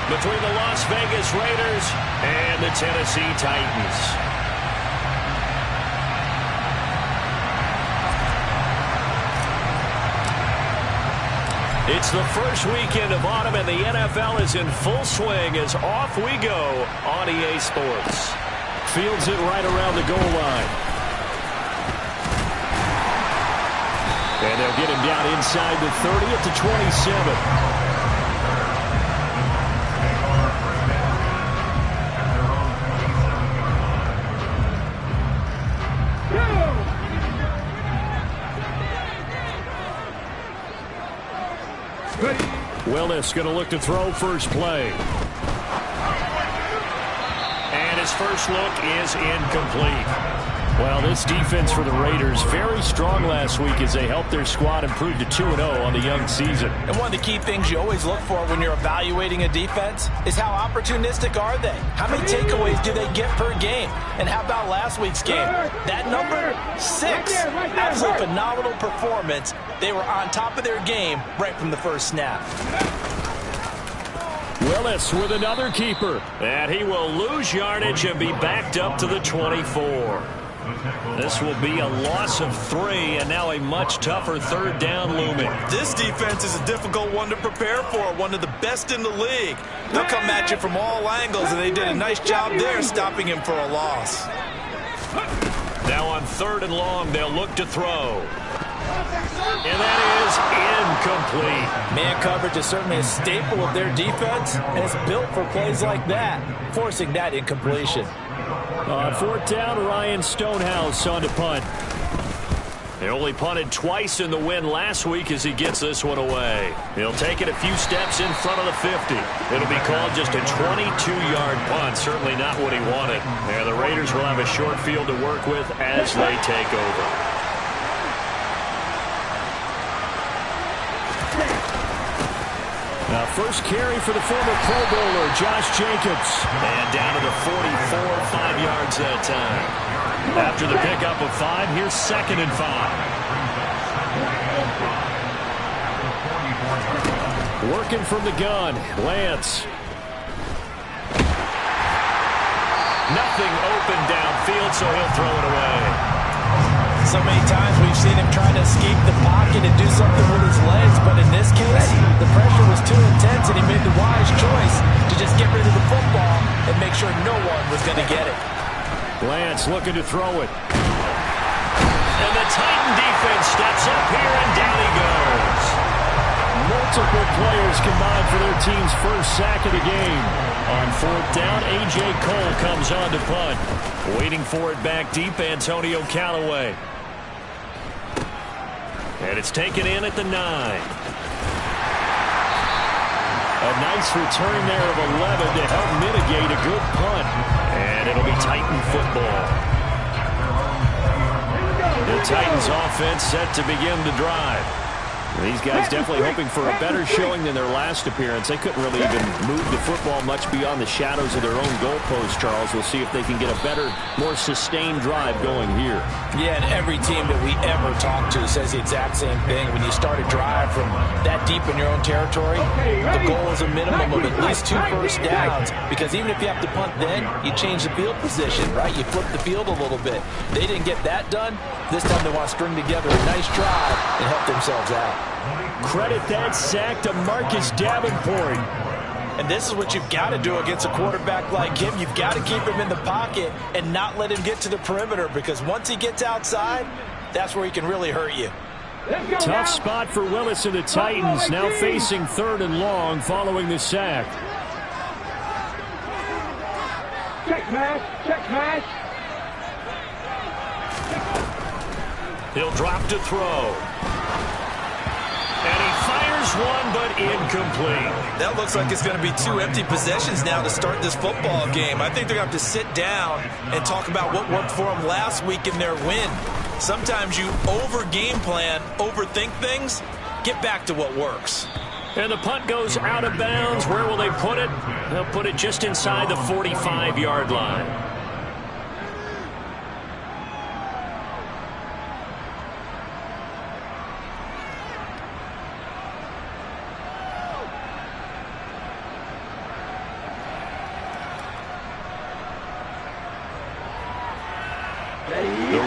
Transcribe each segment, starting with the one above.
between the Las Vegas Raiders and the Tennessee Titans. It's the first weekend of autumn, and the NFL is in full swing as off we go on EA Sports. Fields it right around the goal line. And they'll get him down inside the 30 at the 27. Willis going to look to throw first play. And his first look is incomplete. Well, this defense for the Raiders, very strong last week as they helped their squad improve to 2-0 on the young season. And one of the key things you always look for when you're evaluating a defense is how opportunistic are they? How many takeaways do they get per game? And how about last week's game? That number, 6. Absolute phenomenal performance. They were on top of their game right from the first snap. Willis with another keeper. And he will lose yardage and be backed up to the 24. This will be a loss of 3, and now a much tougher third down looming. This defense is a difficult one to prepare for, one of the best in the league. They'll come at you from all angles, and they did a nice job there stopping him for a loss. Now on 3rd and long, they'll look to throw. And that is incomplete. Man coverage is certainly a staple of their defense, and it's built for plays like that, forcing that incompletion. On 4th down, Ryan Stonehouse on to punt. He only punted twice in the win last week as he gets this one away. He'll take it a few steps in front of the 50. It'll be called just a 22-yard punt. Certainly not what he wanted. And the Raiders will have a short field to work with as they take over. Now, first carry for the former Pro Bowler, Josh Jacobs. And down to the 44, 5 yards that time. After the pickup of 5, here's 2nd and 5. Working from the gun, Lance. Nothing open downfield, so he'll throw it away. So many times we've seen him trying to escape the pocket and do something with his legs, but in this case, the pressure was too intense and he made the wise choice to just get rid of the football and make sure no one was going to get it. Lance looking to throw it. And the Titan defense steps up here and down he goes. Multiple players combined for their team's first sack of the game. On 4th down, A.J. Cole comes on to punt. Waiting for it back deep, Antonio Callaway. And it's taken in at the 9. A nice return there of 11 to help mitigate a good punt. And it'll be Titan football. The Titans offense set to begin the drive. These guys definitely hoping for a better showing than their last appearance. They couldn't really even move the football much beyond the shadows of their own goalpost, Charles. We'll see if they can get a better, more sustained drive going here. Yeah, and every team that we ever talk to says the exact same thing. When you start a drive from that deep in your own territory, the goal is a minimum of at least 2 first downs, because even if you have to punt then, you change the field position, right? You flip the field a little bit. They didn't get that done. This time they want to string together a nice drive and help themselves out. Credit that sack to Marcus Davenport. And this is what you've got to do against a quarterback like him. You've got to keep him in the pocket and not let him get to the perimeter, because once he gets outside, that's where he can really hurt you. Tough spot for Willis and the Titans, now facing 3rd and long following the sack. Check pass, check pass. He'll drop to throw. And he fires one, but incomplete. That looks like it's going to be 2 empty possessions now to start this football game. I think they're going to have to sit down and talk about what worked for them last week in their win. Sometimes you over-game plan, overthink things. Get back to what works. And the punt goes out of bounds. Where will they put it? They'll put it just inside the 45-yard line.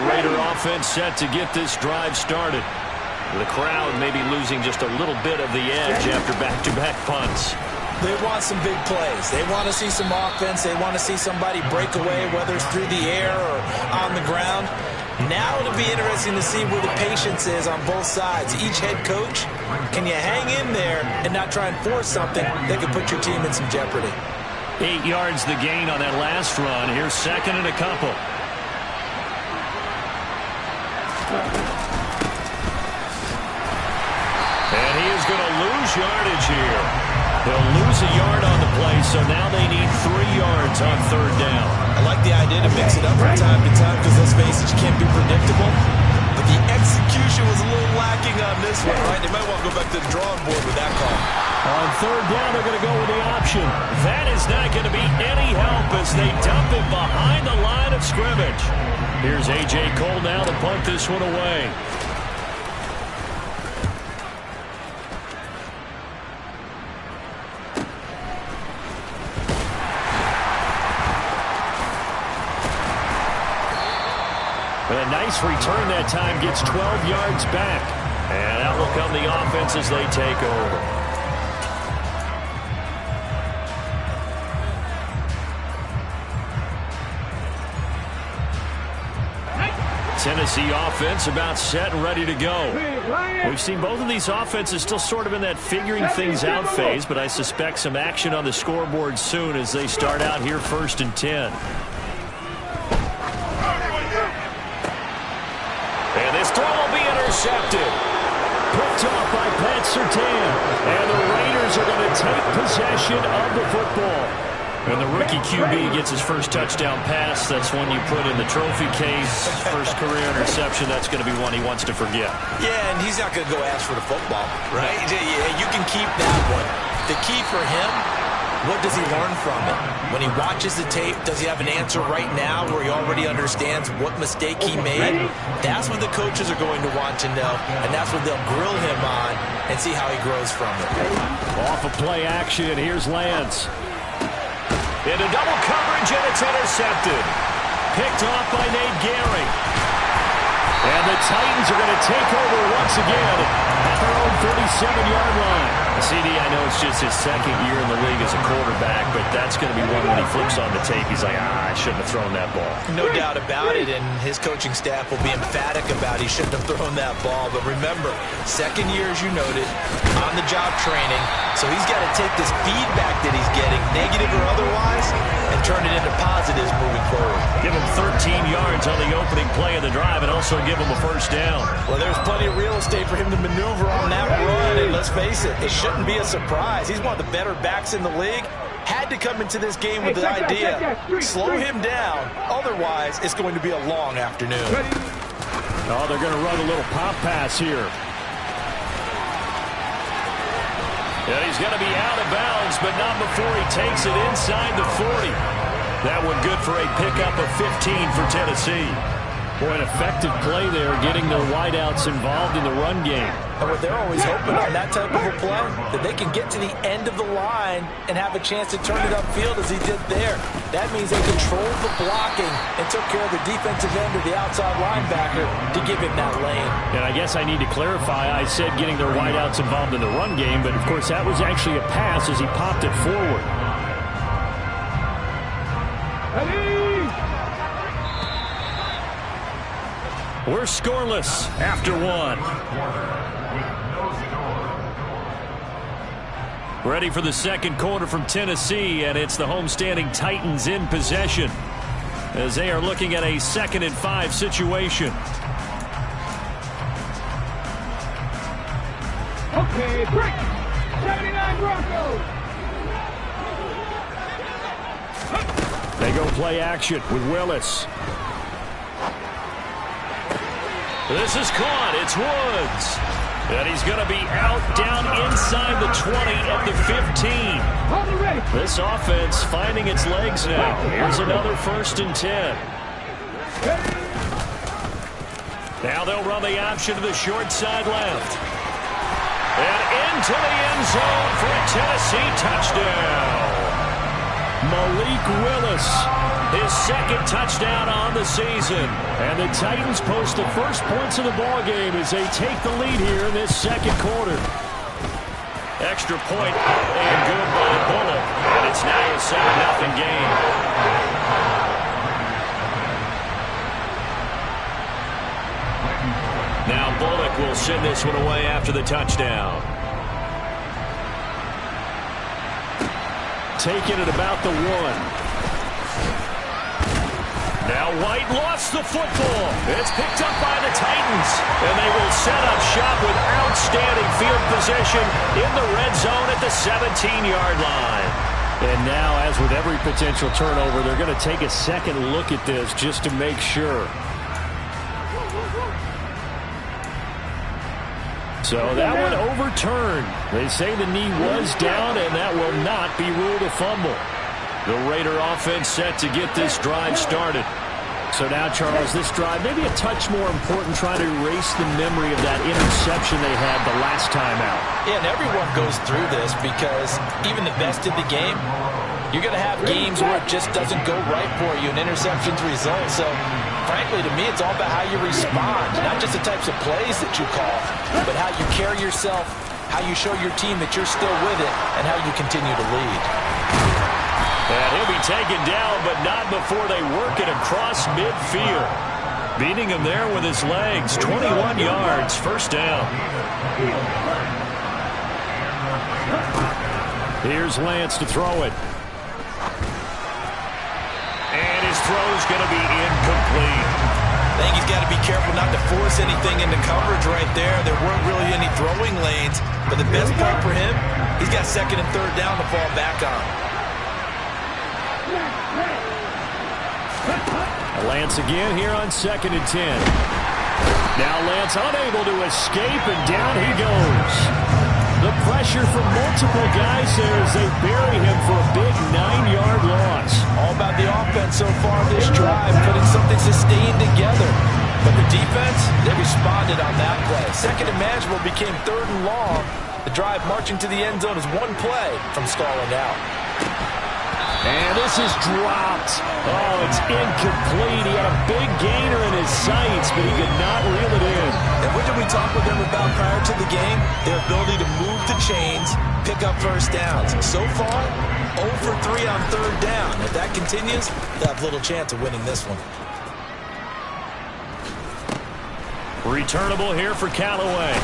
Raider offense set to get this drive started. The crowd may be losing just a little bit of the edge after back-to-back punts. They want some big plays. They want to see some offense. They want to see somebody break away, whether it's through the air or on the ground. Now it'll be interesting to see where the patience is on both sides. Each head coach, can you hang in there and not try and force something that could put your team in some jeopardy? 8 yards the gain on that last run. Here's second and a couple. And he is going to lose yardage here. He'll lose a yard on the play, so now they need 3 yards on third down. I like the idea to mix it up from time to time because, let's face it, you can't be predictable. But the execution was a little lacking on this one, right? They might want to go back to the drawing board with that call. On third down, they're going to go with the option. That is not going to be any help as they dump it behind the line of scrimmage. Here's A.J. Cole now to punt this one away. A nice return that time, gets 12 yards back. And out will come the offense as they take over. Tennessee offense about set and ready to go. We've seen both of these offenses still sort of in that figuring things out phase, but I suspect some action on the scoreboard soon as they start out here 1st and 10. And this throw will be intercepted. Picked off by Pat Surtain. And the Raiders are going to take possession of the football. And the rookie QB gets his first touchdown pass. That's one you put in the trophy case. First career interception. That's going to be one he wants to forget. Yeah, and he's not going to go ask for the football, right? You can keep that one. The key for him, what does he learn from it? When he watches the tape, does he have an answer right now where he already understands what mistake he made? That's what the coaches are going to want to know, and that's what they'll grill him on and see how he grows from it. Off of play action, here's Lance. Into double coverage, and it's intercepted. Picked off by Nate Gehring. And the Titans are going to take over once again at their own 37-yard line. CD, I know it's just his second year in the league as a quarterback, but that's going to be one when he flips on the tape. He's like, I shouldn't have thrown that ball. No doubt about it, and his coaching staff will be emphatic about he shouldn't have thrown that ball. But remember, second year, as you noted, on-the-job training, so he's got to take this feedback that he's getting, negative or otherwise, and turn it into positives moving forward. Give him 13 yards on the opening play of the drive and also give him a first down. Well, there's plenty of real estate for him to maneuver on that run, and let's face it, it shouldn't be a surprise. He's one of the better backs in the league. Had to come into this game with the idea, slow him down, otherwise it's going to be a long afternoon. Oh, they're going to run a little pop pass here. And he's going to be out of bounds, but not before he takes it inside the 40. That one good for a pickup of 15 for Tennessee. Boy, an effective play there, getting their wideouts involved in the run game. And what they're always hoping on that type of a play, that they can get to the end of the line and have a chance to turn it upfield as he did there. That means they controlled the blocking and took care of the defensive end of the outside linebacker to give him that lane. And I guess I need to clarify, I said getting their wideouts involved in the run game, but of course that was actually a pass as he popped it forward. We're scoreless after one. Ready for the second quarter from Tennessee, and it's the homestanding Titans in possession as they are looking at a 2nd and 5 situation. Okay, break. 79 Broncos. They go play action with Willis. This is caught. It's Woods. And he's going to be out down inside the 20 at the 15. This offense finding its legs now. Here's another 1st and 10. Now they'll run the option to the short side left. And into the end zone for a Tennessee touchdown. Malik Willis, his second touchdown on the season. And the Titans post the first points of the ballgame as they take the lead here in this second quarter. Extra point and good by Bullock. And it's now a 7-0 game. Now Bullock will send this one away after the touchdown. Taking it about the 1. Now White lost the football. It's picked up by the Titans. And they will set up shop with outstanding field position in the red zone at the 17-yard line. And now, as with every potential turnover, they're going to take a second look at this just to make sure. So that one overturned. They say the knee was down, and that will not be ruled a fumble. The Raider offense set to get this drive started. So now, Charles, this drive maybe a touch more important, trying to erase the memory of that interception they had the last time out. Yeah, and everyone goes through this because even the best in the game, you're going to have games where it just doesn't go right for you, and interceptions result. So, frankly, to me, it's all about how you respond, not just the types of plays that you call, but how you carry yourself, how you show your team that you're still with it, and how you continue to lead. And he'll be taken down, but not before they work it across midfield. Beating him there with his legs. 21 yards, first down. Here's Lance to throw it. And his throw's going to be incomplete. I think he's got to be careful not to force anything into coverage right there. There weren't really any throwing lanes. But the best part for him, he's got second and third down to fall back on. Lance again here on 2nd and 10. Now Lance unable to escape, and down he goes. The pressure from multiple guys there as they bury him for a big 9-yard loss. All about the offense so far this drive, putting something sustained together. But the defense, they responded on that play. Second and manageable became third and long. The drive marching to the end zone is one play from stalling out. And this is dropped. Oh, it's incomplete. He had a big gainer in his sights, but he could not reel it in. And what did we talk with them about prior to the game? Their ability to move the chains, pick up first downs. So far, 0 for 3 on third down. If that continues, they'll have little chance of winning this one. Returnable here for Callaway.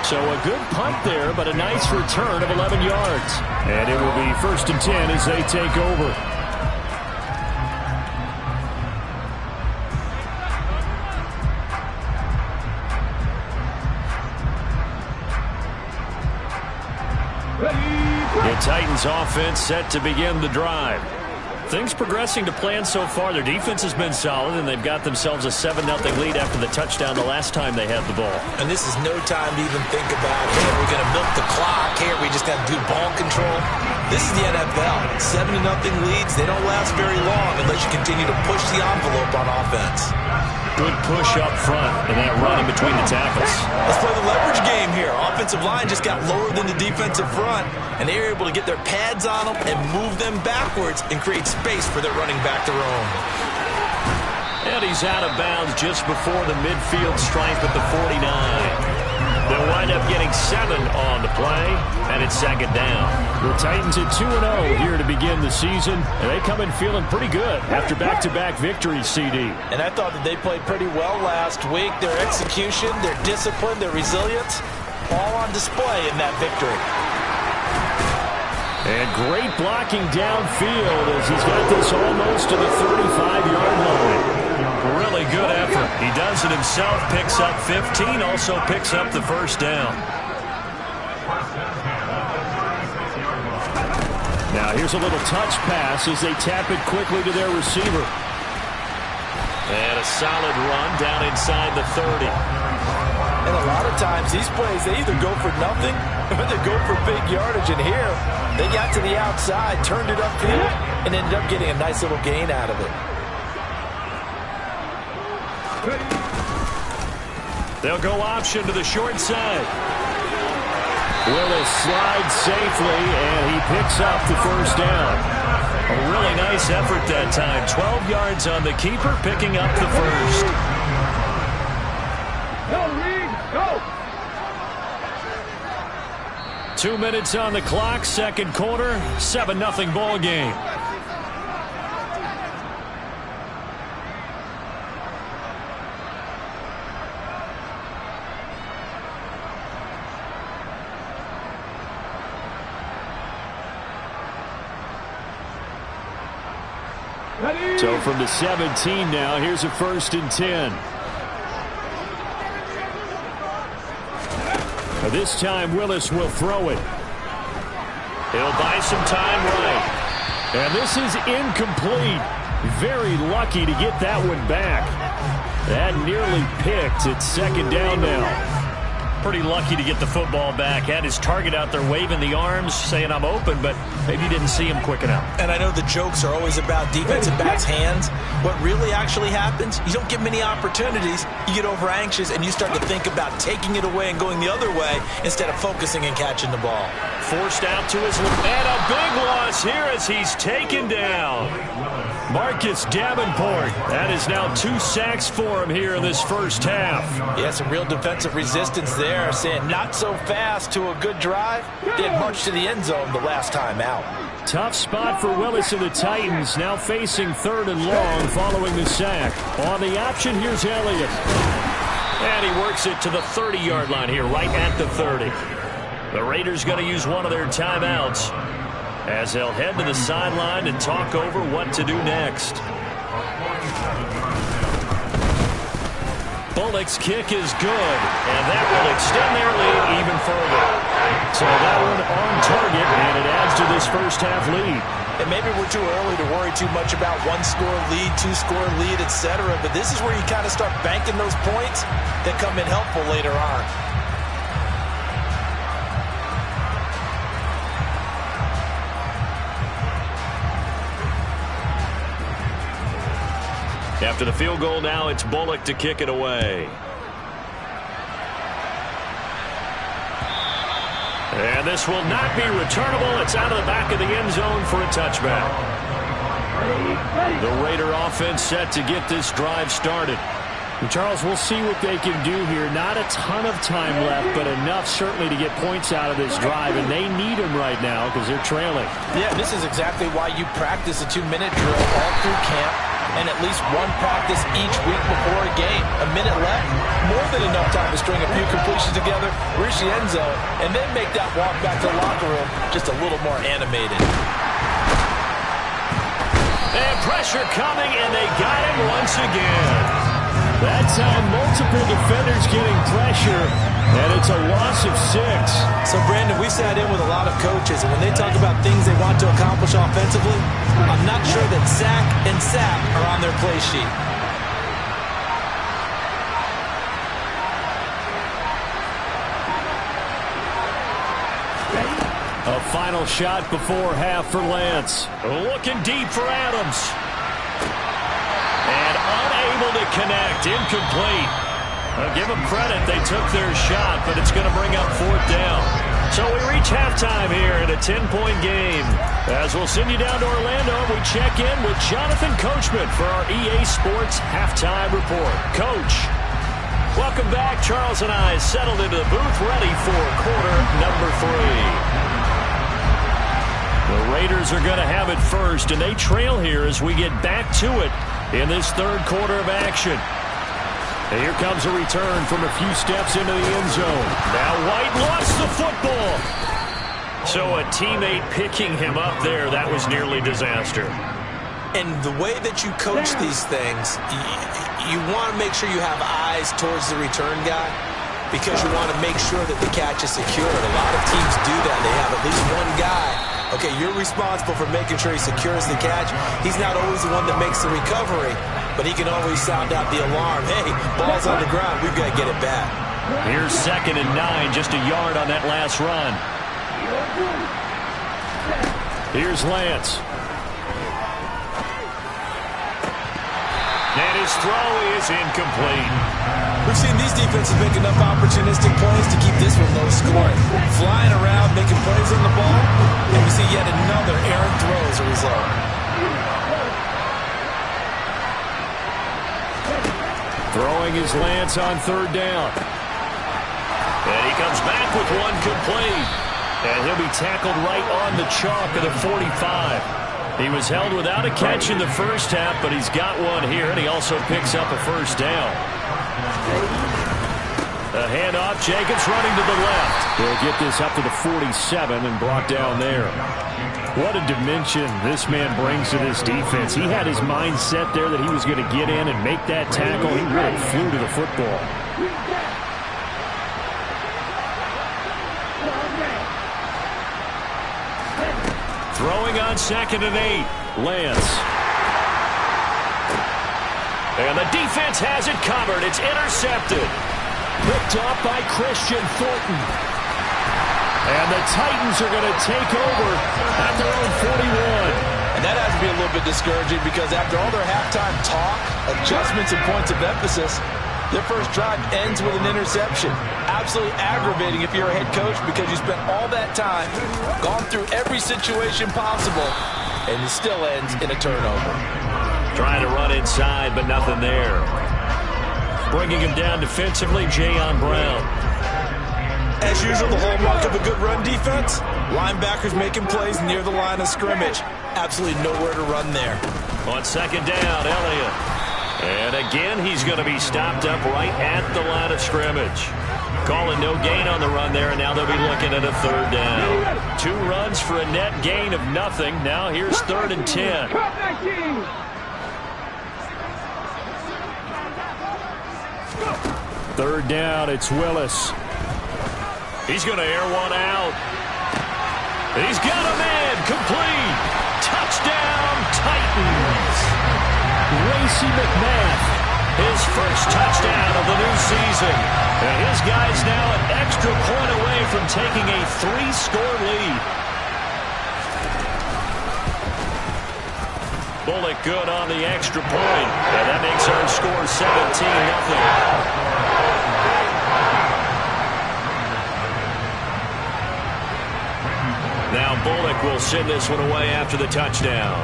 So a good punt there, but a nice return of 11 yards. And it will be 1st and 10 as they take over. The Titans offense set to begin the drive. Things progressing to plan so far. Their defense has been solid, and they've got themselves a 7-0 lead after the touchdown the last time they had the ball. And this is no time to even think about, hey, we're going to milk the clock. Hey, we just got to do ball control. This is the NFL. 7-0 leads, they don't last very long unless you continue to push the envelope on offense. Good push up front and that run in between the tackles. Let's play the leverage game here. Offensive line just got lower than the defensive front, and they were able to get their pads on them and move them backwards and create space for their running back to roam. And he's out of bounds just before the midfield stripe at the 49. They'll wind up getting 7 on the play, and it's 2nd down. The Titans at 2-0 here to begin the season, and they come in feeling pretty good after back-to-back victories, CD. And I thought that they played pretty well last week. Their execution, their discipline, their resilience, all on display in that victory. And great blocking downfield as he's got this almost to the 35-yard line. Really good effort. He does it himself, picks up 15, also picks up the first down. Now here's a little touch pass as they tap it quickly to their receiver. And a solid run down inside the 30. And a lot of times these plays, they either go for nothing or they go for big yardage. And here, they got to the outside, turned it upfield, and ended up getting a nice little gain out of it. They'll go option to the short side. Willis slides safely, and he picks up the first down. A really nice effort that time. 12 yards on the keeper, picking up the first. Go, Reed, go! 2 minutes on the clock, second quarter, 7-0 ball game. So from the 17 now, here's a 1st and 10. This time Willis will throw it. He'll buy some time right. And this is incomplete. Very lucky to get that one back. That nearly picked. It's 2nd down now. Pretty lucky to get the football back. Had his target out there waving the arms, saying I'm open, but maybe didn't see him quick enough. And I know the jokes are always about defensive backs' hands. What really actually happens, you don't get many opportunities. You get over anxious and you start to think about taking it away and going the other way instead of focusing and catching the ball. Forced out to his left. And a big loss here as he's taken down. Marcus Davenport. That is now 2 sacks for him here in this first half. Yeah, some real defensive resistance there, saying not so fast to a good drive. They had marched to the end zone the last time out. Tough spot for Willis and the Titans, now facing 3rd and long following the sack. On the option, here's Elliott. And he works it to the 30-yard line here, right at the 30. The Raiders going to use one of their timeouts as they'll head to the sideline and talk over what to do next. Bullock's kick is good, and that will extend their lead even further. So that one on target, and it adds to this first half lead. And maybe we're too early to worry too much about 1-score lead, 2-score lead, etc. But this is where you kind of start banking those points that come in helpful later on. After the field goal now, it's Bullock to kick it away. And this will not be returnable. It's out of the back of the end zone for a touchback. The Raider offense set to get this drive started. And Charles, we'll see what they can do here. Not a ton of time left, but enough certainly to get points out of this drive. And they need them right now because they're trailing. Yeah, this is exactly why you practice a 2-minute drill all through camp. And at least one practice each week before a game. A minute left, more than enough time to string a few completions together, reach the end zone, and then make that walk back to the locker room just a little more animated. And pressure coming, and they got him once again. That time, multiple defenders getting pressure, and it's a loss of 6. So, Brandon, we've sat in with a lot of coaches, and when they talk about things they want to accomplish offensively, I'm not sure that sack and sap are on their play sheet. A final shot before half for Lance. Looking deep for Adams. And unable to connect. Incomplete. Give them credit. They took their shot, but it's going to bring up 4th down. So we reach halftime here in a 10-point game. As we'll send you down to Orlando, we check in with Jonathan Coachman for our EA Sports Halftime Report. Coach, welcome back. Charles and I settled into the booth ready for quarter number 3. The Raiders are going to have it first, and they trail here as we get back to it in this 3rd quarter of action. And here comes a return from a few steps into the end zone. Now White lost the football. So a teammate picking him up there, that was nearly disaster. And the way that you coach these things, you want to make sure you have eyes towards the return guy because you want to make sure that the catch is secured. A lot of teams do that. They have at least one guy. Okay, you're responsible for making sure he secures the catch. He's not always the one that makes the recovery, but he can always sound out the alarm. Hey, ball's on the ground. We've got to get it back. Here's 2nd and 9, just a yard on that last run. Here's Lance. And his throw is incomplete. We've seen these defenses make enough opportunistic plays to keep this one low scoring. Flying around, making plays on the ball, and we see yet another errant throw as a result. Throwing his Lance on third down. And he comes back with one complete. And he'll be tackled right on the chalk of the 45. He was held without a catch in the first half, but he's got one here, and he also picks up a first down. A handoff, Jacobs running to the left. He'll get this up to the 47 and brought down there. What a dimension this man brings to this defense. He had his mind set there that he was going to get in and make that tackle. He really flew to the football. Throwing on 2nd and 8. Lance. And the defense has it covered. It's intercepted. Picked off by Christian Thornton. And the Titans are going to take over at their own 41. And that has to be a little bit discouraging because after all their halftime talk, adjustments, and points of emphasis, their first drive ends with an interception. Absolutely aggravating if you're a head coach because you spent all that time, gone through every situation possible, and it still ends in a turnover. Trying to run inside, but nothing there. Bringing him down defensively, Jayon Brown. As usual, the hallmark of a good run defense, linebackers making plays near the line of scrimmage. Absolutely nowhere to run there. On 2nd down, Elliott. And again, he's going to be stopped up right at the line of scrimmage. Calling no gain on the run there, and now they'll be looking at a 3rd down. 2 runs for a net gain of nothing. Now here's 3rd and 10. 3rd down, it's Willis. He's going to air one out. He's got a man, complete. Touchdown, Titans. Racey McMath, his first touchdown of the new season. And his guy's now an extra point away from taking a 3-score lead. Bullock good on the extra point. And that makes our score 17-0. Now Bullock will send this one away after the touchdown.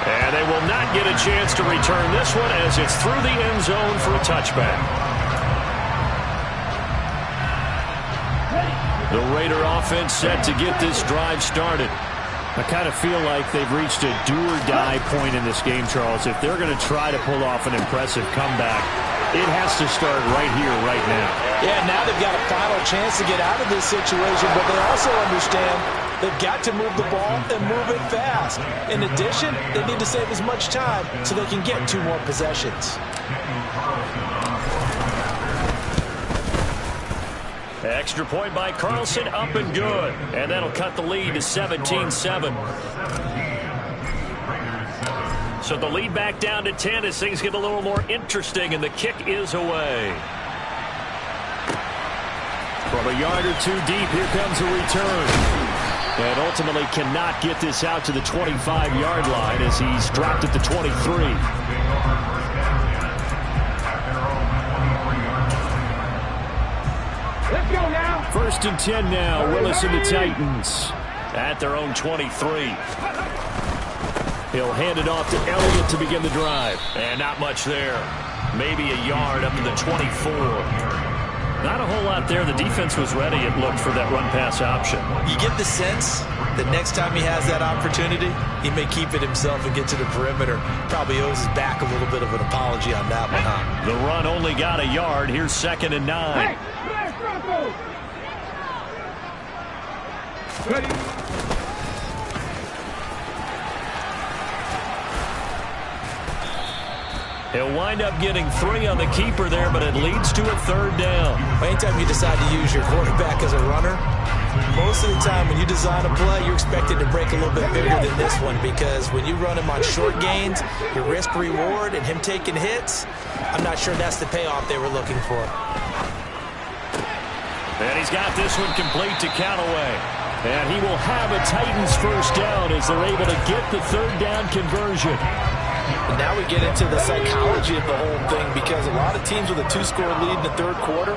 And they will not get a chance to return this one as it's through the end zone for a touchback. The Raider offense set to get this drive started. I kind of feel like they've reached a do-or-die point in this game, Charles. If they're going to try to pull off an impressive comeback, it has to start right here, right now. Yeah, now they've got a final chance to get out of this situation, but they also understand they've got to move the ball and move it fast. In addition, they need to save as much time so they can get 2 more possessions. Extra point by Carlson, up and good. And that'll cut the lead to 17-7. So the lead back down to 10 as things get a little more interesting, and the kick is away. From a yard or 2 deep, here comes a return. And ultimately cannot get this out to the 25-yard line as he's dropped at the 23. Let's go now. 1st and 10 now. Willis and the Titans at their own 23. He'll hand it off to Elliott to begin the drive. And not much there. Maybe a yard up to the 24. Not a whole lot there. The defense was ready, it looked, for that run-pass option. You get the sense that next time he has that opportunity, he may keep it himself and get to the perimeter. Probably owes his back a little bit of an apology on that one, huh? The run only got a yard. Here's 2nd and 9. Hey, Broncos. Ready? He'll wind up getting 3 on the keeper there, but it leads to a 3rd down. Anytime you decide to use your quarterback as a runner, most of the time when you design a play, you're expected to break a little bit bigger than this one, because when you run him on short gains, your risk-reward and him taking hits, I'm not sure that's the payoff they were looking for. And he's got this one complete to Callaway. And he will have a Titans first down as they're able to get the 3rd down conversion. And now we get into the psychology of the whole thing, because a lot of teams with a 2-score lead in the third quarter,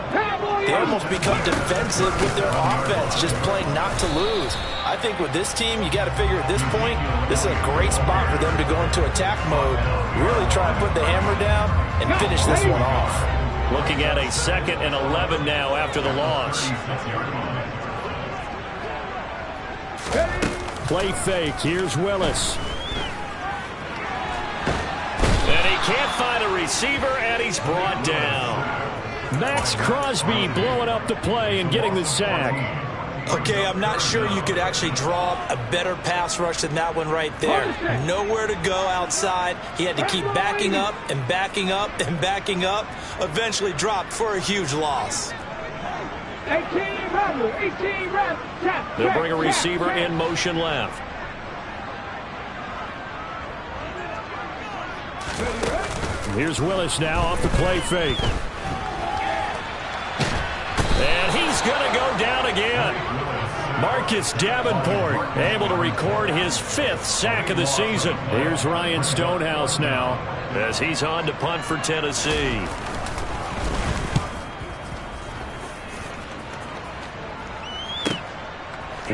they almost become defensive with their offense, just playing not to lose. I think with this team, you got to figure at this point, this is a great spot for them to go into attack mode, really try and put the hammer down and finish this one off. Looking at a 2nd and 11 now after the loss. Play fake. Here's Willis. And he can't find a receiver, and he's brought down. Max Crosby blowing up the play and getting the sack. Okay, I'm not sure you could actually draw up a better pass rush than that one right there. Nowhere to go outside. He had to keep backing up and backing up and backing up. Eventually dropped for a huge loss. 18 rebel, 18 rebel. They'll bring a receiver in motion left. Here's Willis now off the play fake. And he's going to go down again. Marcus Davenport able to record his 5th sack of the season. Here's Ryan Stonehouse now as he's on to punt for Tennessee.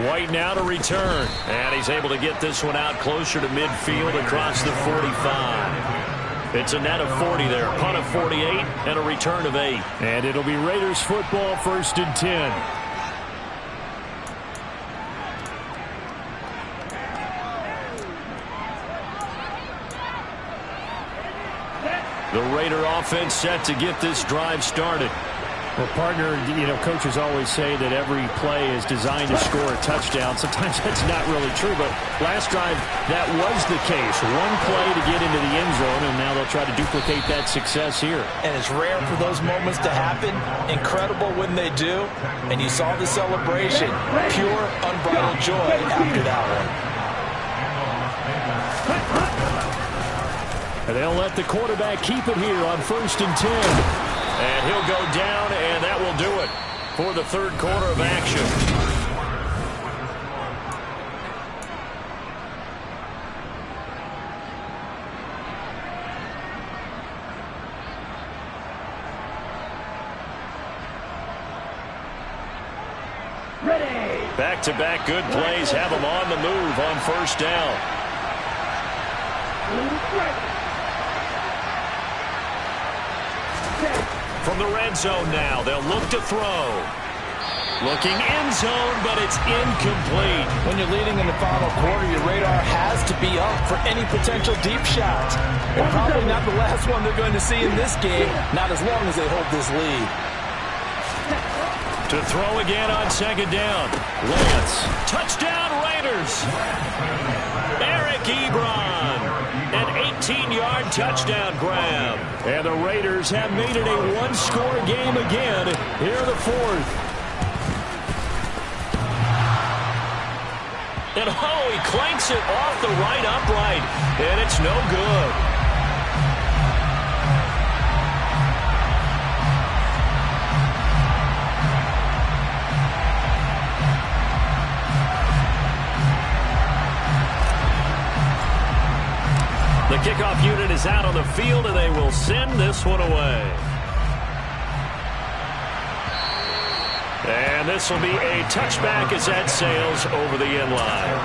White now to return. And he's able to get this one out closer to midfield across the 45. It's a net of 40 there. Punt of 48 and a return of 8. And it'll be Raiders football, 1st and 10. The Raider offense set to get this drive started. Well, partner, coaches always say that every play is designed to score a touchdown. Sometimes that's not really true, but last drive, that was the case. One play to get into the end zone, and now they'll try to duplicate that success here. And it's rare for those moments to happen. Incredible when they do. And you saw the celebration. Pure, unbridled joy after that one. And they'll let the quarterback keep it here on 1st and 10. And he'll go down, and that will do it for the third quarter of action. Back-to-back good plays have them on the move on 1st down. From the red zone now, they'll look to throw. Looking end zone, but it's incomplete. When you're leading in the final quarter, your radar has to be up for any potential deep shots. And probably not the last one they're going to see in this game, not as long as they hold this lead. To throw again on 2nd down. Lance. Touchdown Raiders. Eric Ebron. An 18-yard touchdown grab. And the Raiders have made it a one-score game again here in the 4th. And he clanks it off the right upright. And it's no good. The kickoff unit is out on the field, and they will send this one away. And this will be a touchback as that sails over the end line.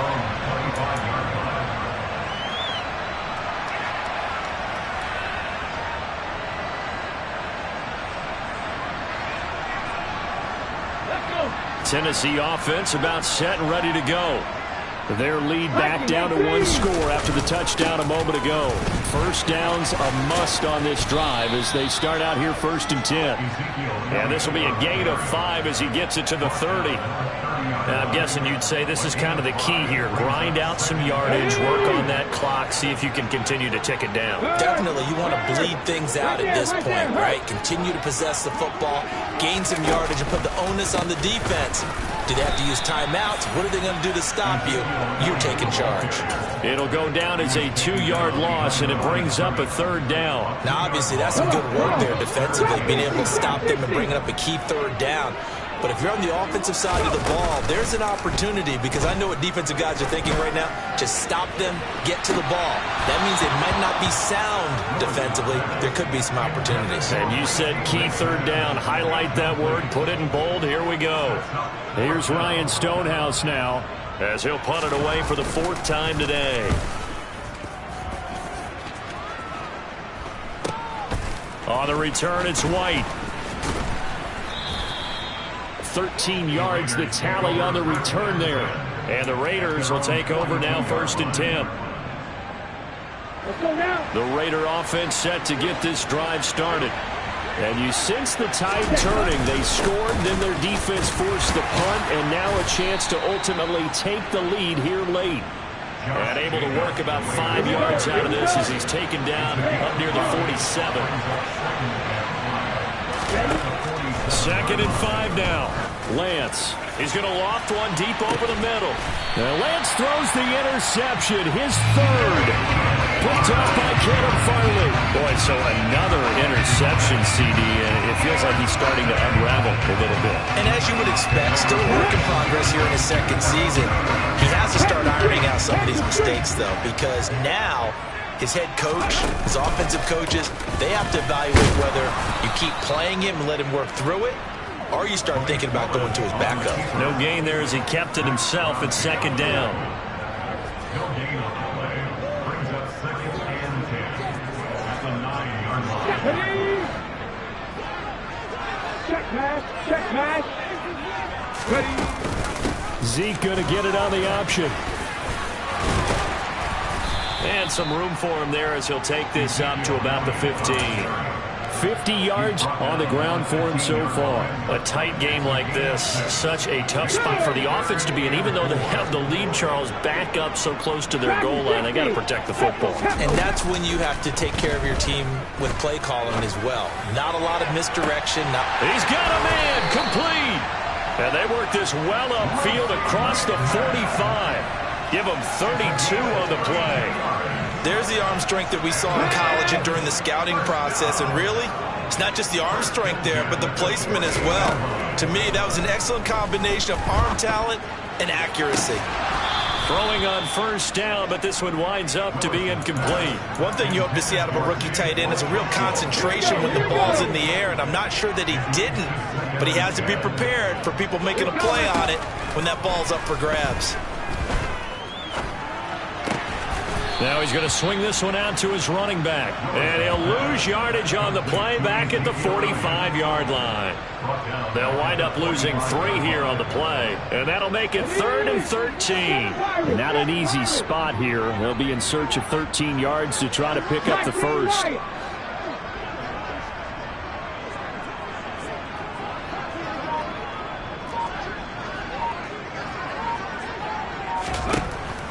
Tennessee offense about set and ready to go. Their lead back down to 1 score after the touchdown a moment ago. 1st down's a must on this drive as they start out here 1st and 10. And this will be a gain of 5 as he gets it to the 30. And I'm guessing you'd say this is kind of the key here. Grind out some yardage, work on that clock, see if you can continue to tick it down. Definitely, you want to bleed things out at this point, right? Continue to possess the football, gain some yardage, and put the onus on the defense. Do they have to use timeouts? What are they going to do to stop you? You're taking charge. It'll go down as a 2-yard loss, and it brings up a 3rd down. Now, obviously, that's some good work there defensively, being able to stop them and bring up a key 3rd down. But if you're on the offensive side of the ball, there's an opportunity, because I know what defensive guys are thinking right now. Just stop them, get to the ball. That means it might not be sound defensively. There could be some opportunities. And you said key third down. Highlight that word, put it in bold. Here we go. Here's Ryan Stonehouse now, as he'll punt it away for the 4th time today. On the return, it's White. 13 yards, the tally on the return there. And the Raiders will take over now, 1st and 10. The Raider offense set to get this drive started. And you sense the tide turning. They scored, then their defense forced the punt, and now a chance to ultimately take the lead here late. And able to work about 5 yards out of this as he's taken down up near the 47. 2nd and 5 now. Lance. He's going to loft one deep over the middle. Now Lance throws the interception, his 3rd. Picked up by Caleb Farley. Boy, so another interception, CD, and it feels like he's starting to unravel a little bit. And as you would expect, still a work in progress here in his 2nd season. He has to start ironing out some of these mistakes, though, because now his head coach, his offensive coaches, they have to evaluate whether you keep playing him and let him work through it, or you start thinking about going to his backup. No gain there as he kept it himself at 2nd down. Check pass. Check pass. Ready. Zeke going to get it on the option. And some room for him there as he'll take this up to about the 15. 50 yards on the ground for him so far. A tight game like this, such a tough spot for the offense to be in. Even though they have the lead, Charles, back up so close to their goal line, they got to protect the football. And that's when you have to take care of your team with play calling as well. Not a lot of misdirection. He's got a man, complete. And they work this well upfield across the 45. Give him 32 on the play. There's the arm strength that we saw in college and during the scouting process. And really, it's not just the arm strength there, but the placement as well. To me, that was an excellent combination of arm talent and accuracy. Throwing on 1st down, but this one winds up to be incomplete. One thing you hope to see out of a rookie tight end is a real concentration when the ball's in the air, and I'm not sure that he didn't, but he has to be prepared for people making a play on it when that ball's up for grabs. Now he's going to swing this one out to his running back. And he'll lose yardage on the play back at the 45-yard line. They'll wind up losing 3 here on the play. And that'll make it 3rd and 13. Not an easy spot here. They'll be in search of 13 yards to try to pick up the 1st.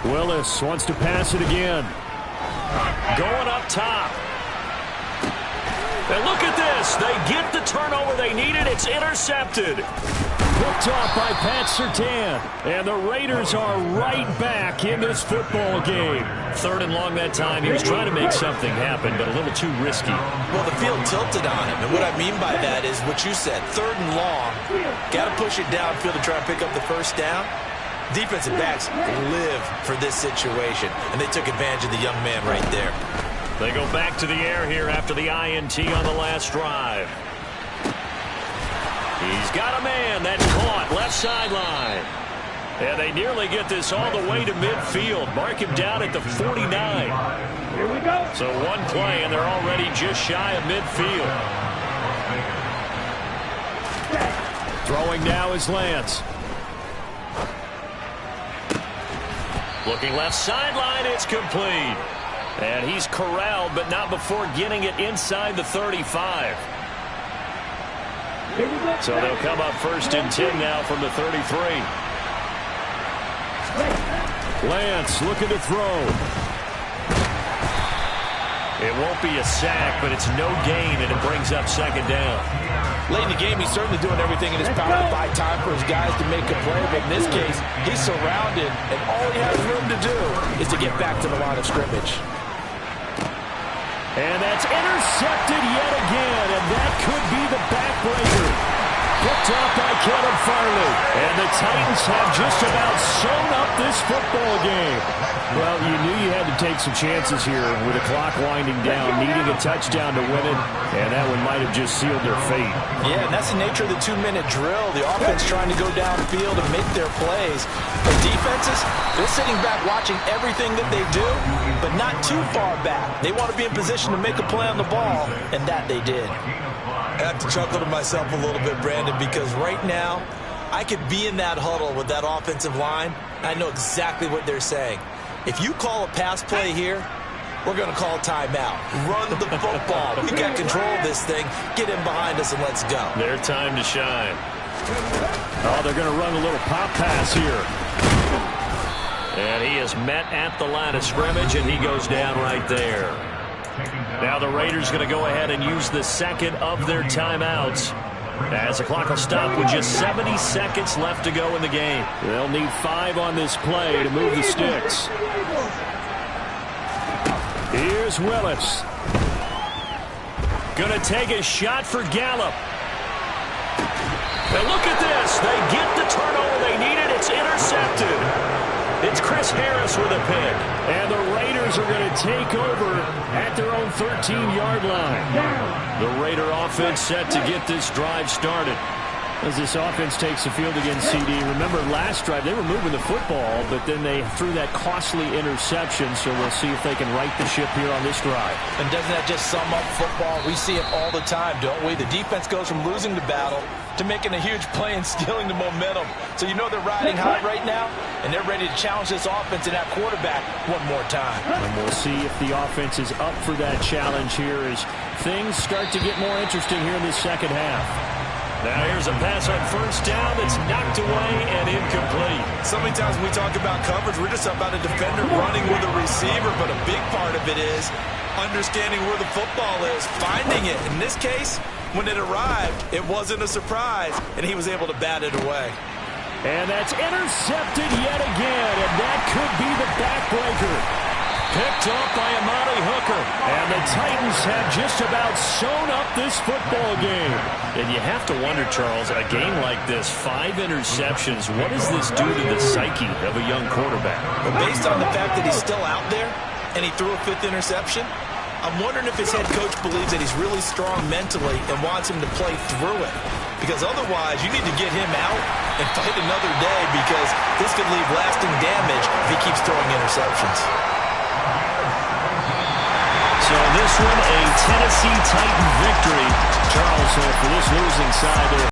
Willis wants to pass it again. Going up top. And look at this. They get the turnover they needed. It's intercepted. Picked off by Pat Surtain. And the Raiders are right back in this football game. 3rd and long that time. He was trying to make something happen, but a little too risky. Well, the field tilted on him. And what I mean by that is what you said. 3rd and long. Got to push it downfield to try and pick up the 1st down. Defensive backs live for this situation, and they took advantage of the young man right there. They go back to the air here after the INT on the last drive. He's got a man that's caught left sideline. And they nearly get this all the way to midfield. Mark him down at the 49. Here we go. So one play, and they're already just shy of midfield. Throwing now is Lance. Looking left sideline, it's complete. And he's corralled, but not before getting it inside the 35. So they'll come up 1st and 10 now from the 33. Lance looking to throw. It won't be a sack, but it's no gain, and it brings up 2nd down. Late in the game, he's certainly doing everything in his power to buy time for his guys to make a play. But in this case, he's surrounded, and all he has room to do is to get back to the line of scrimmage. And that's intercepted yet again, and that could be the backbreaker. Picked up by Caleb Farley. And the Titans have just about sewn up this football game. Well, you knew you had to take some chances here with the clock winding down, needing a touchdown to win it, and that one might have just sealed their fate. Yeah, and that's the nature of the 2-minute drill. The offense trying to go downfield and make their plays. But defenses, they're sitting back watching everything that they do, but not too far back. They want to be in position to make a play on the ball, and that they did. I have to chuckle to myself a little bit, Brandon, because right now I could be in that huddle with that offensive line. I know exactly what they're saying. If you call a pass play here, we're going to call timeout. Run the football. We got control of this thing. Get in behind us and let's go. Their time to shine. Oh, they're going to run a little pop pass here. And he is met at the line of scrimmage, and he goes down right there. Now the Raiders going to go ahead and use the second of their timeouts, as the clock will stop with just 70 seconds left to go in the game. They'll need 5 on this play to move the sticks. Here's Willis. Going to take a shot for Gallup. And look at this. They get the turnover they needed. It's intercepted. It's Chris Harris with a pick. And the Raiders are going to take over at their own 13-yard line. The Raider offense set to get this drive started. As this offense takes the field against CD. Remember, last drive, they were moving the football, but then they threw that costly interception, so we'll see if they can right the ship here on this drive. And doesn't that just sum up football? We see it all the time, don't we? The defense goes from losing the battle to making a huge play and stealing the momentum. So you know they're riding high right now, and they're ready to challenge this offense and that quarterback one more time. And we'll see if the offense is up for that challenge here as things start to get more interesting here in this second half. Now here's a pass on first down that's knocked away and incomplete. So many times when we talk about coverage, we're just about a defender running with a receiver, but a big part of it is understanding where the football is, finding it. In this case, when it arrived, it wasn't a surprise, and he was able to bat it away. And that's intercepted yet again, and that could be the backbreaker. Picked off by Amani Hooker. And the Titans have just about sewn up this football game. And you have to wonder, Charles, a game like this, 5 interceptions, what does this do to the psyche of a young quarterback? But based on the fact that he's still out there and he threw a 5th interception, I'm wondering if his head coach believes that he's really strong mentally and wants him to play through it. Because otherwise, you need to get him out and fight another day, because this could leave lasting damage if he keeps throwing interceptions. So this one, a Tennessee Titan victory. Charles, for this losing side,